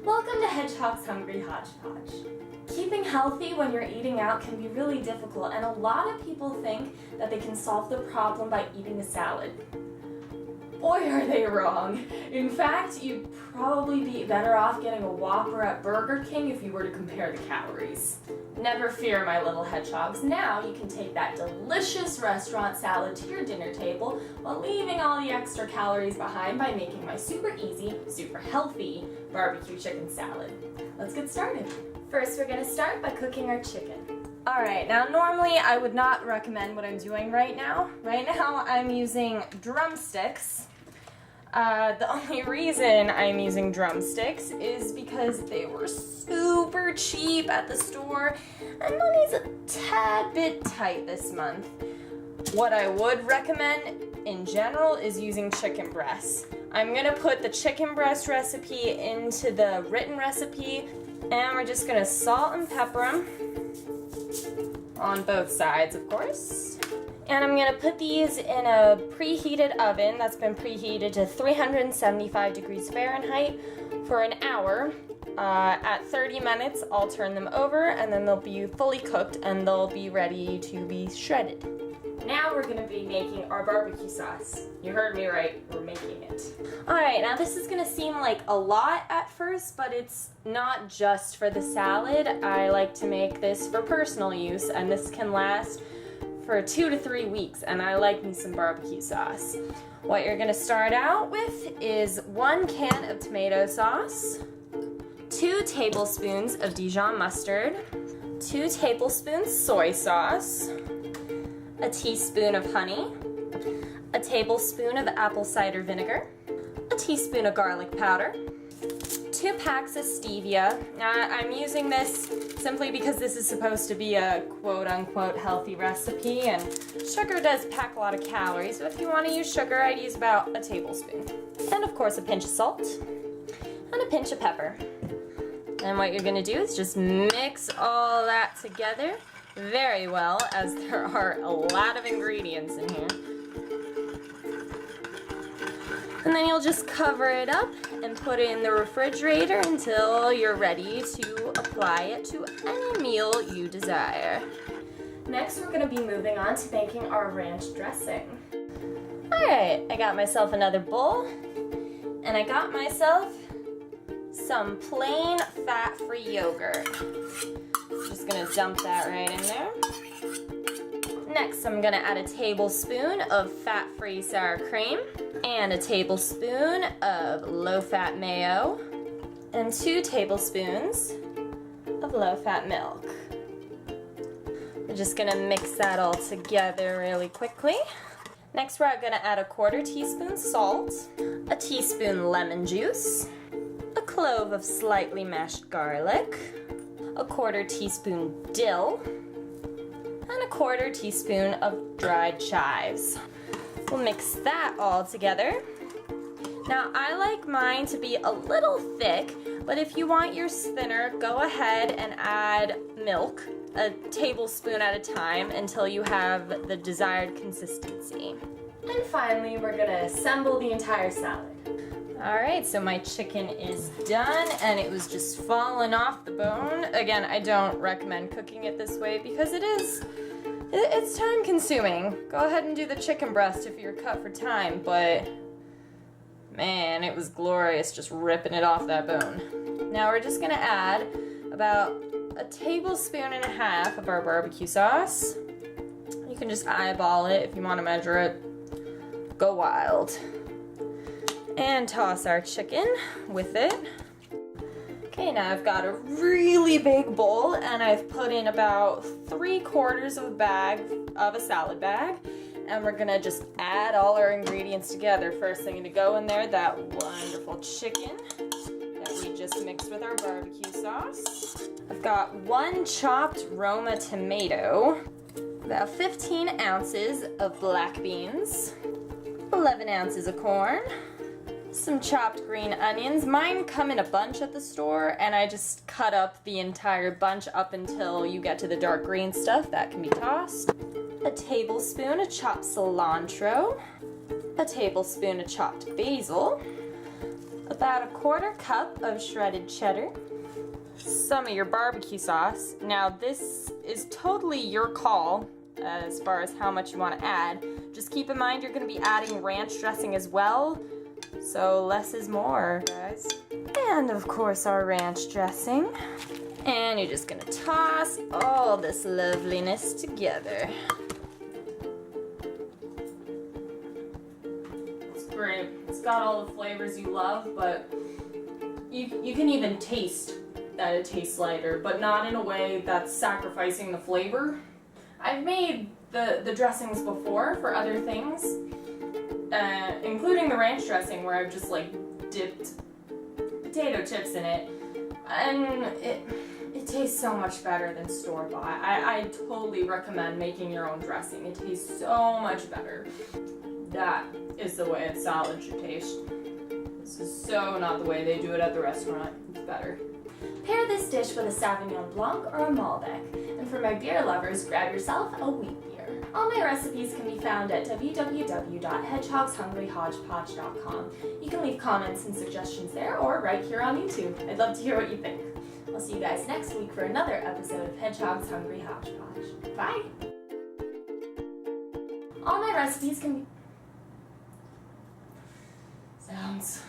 Welcome to Hedgehog's Hungry Hodgepodge. Keeping healthy when you're eating out can be really difficult, and a lot of people think that they can solve the problem by eating a salad. Boy, are they wrong. In fact, you'd probably be better off getting a Whopper at Burger King if you were to compare the calories. Never fear, my little hedgehogs. Now you can take that delicious restaurant salad to your dinner table while leaving all the extra calories behind by making my super easy, super healthy barbecue chicken salad. Let's get started. First, we're gonna start by cooking our chicken. Alright, now normally I would not recommend what I'm doing right now. Right now I'm using drumsticks. The only reason I'm using drumsticks is because they were super cheap at the store and money's a tad bit tight this month. What I would recommend in general is using chicken breasts. I'm gonna put the chicken breast recipe into the written recipe, and we're just gonna salt and pepper them on both sides, of course. And I'm gonna put these in a preheated oven that's been preheated to 375 degrees Fahrenheit for an hour. At 30 minutes, I'll turn them over and then they'll be fully cooked and they'll be ready to be shredded. Now we're gonna be making our barbecue sauce. You heard me right, we're making it. Alright, now this is gonna seem like a lot at first, but it's not just for the salad. I like to make this for personal use, and this can last for 2 to 3 weeks, and I like me some barbecue sauce. What you're gonna start out with is 1 can of tomato sauce, 2 tablespoons of Dijon mustard, 2 tablespoons soy sauce, a teaspoon of honey, a tablespoon of apple cider vinegar, a teaspoon of garlic powder, 2 packs of stevia. Now, I'm using this simply because this is supposed to be a quote-unquote healthy recipe, and sugar does pack a lot of calories, so if you want to use sugar, I'd use about a tablespoon. And of course a pinch of salt, and a pinch of pepper. And what you're going to do is just mix all that together very well, as there are a lot of ingredients in here. And then you'll just cover it up and put it in the refrigerator until you're ready to apply it to any meal you desire. Next, we're going to be moving on to making our ranch dressing. Alright, I got myself another bowl, and I got myself some plain fat-free yogurt. Just going to dump that right in there. Next, I'm going to add a tablespoon of fat-free sour cream, and a tablespoon of low-fat mayo, and 2 tablespoons of low-fat milk. We're just gonna mix that all together really quickly. Next, we're gonna add a 1/4 teaspoon salt, a teaspoon lemon juice, a clove of slightly mashed garlic, a 1/4 teaspoon dill, and a 1/4 teaspoon of dried chives. We'll mix that all together. Now, I like mine to be a little thick, but if you want yours thinner, go ahead and add milk, a tablespoon at a time, until you have the desired consistency. And finally, we're gonna assemble the entire salad. Alright, so my chicken is done, and it was just falling off the bone. Again, I don't recommend cooking it this way because it's time consuming. Go ahead and do the chicken breast if you're cut for time, but man, it was glorious just ripping it off that bone. Now we're just gonna add about a tablespoon and a half of our barbecue sauce. You can just eyeball it if you want to measure it. Go wild. And toss our chicken with it. Okay, now I've got a really big bowl, and I've put in about 3/4 of a bag of a salad bag, and we're gonna just add all our ingredients together. First thing to go in there, that wonderful chicken that we just mixed with our barbecue sauce. I've got 1 chopped Roma tomato, about 15 ounces of black beans, 11 ounces of corn, some chopped green onions. Mine come in a bunch at the store, and I just cut up the entire bunch up until you get to the dark green stuff. That can be tossed. A tablespoon of chopped cilantro, a tablespoon of chopped basil, about a 1/4 cup of shredded cheddar, some of your barbecue sauce. Now this is totally your call as far as how much you want to add. Just keep in mind you're going to be adding ranch dressing as well, so less is more, guys. And of course our ranch dressing. And you're just going to toss all this loveliness together. It's great. It's got all the flavors you love, but you can even taste that it tastes lighter, but not in a way that's sacrificing the flavor. I've made the dressings before for other things, including the ranch dressing, where I've just like dipped potato chips in it, and it tastes so much better than store-bought. I totally recommend making your own dressing. It tastes so much better. That is the way a salad should taste. This is so not the way they do it at the restaurant. It's better. Pair this dish with a Sauvignon Blanc or a Malbec. And for my beer lovers, grab yourself a wheat beer. All my recipes can be found at www.hedgehogshungryhodgepodge.com. You can leave comments and suggestions there or right here on YouTube. I'd love to hear what you think. I'll see you guys next week for another episode of Hedgehog's Hungry Hodgepodge. Bye! All my recipes can be... Sounds...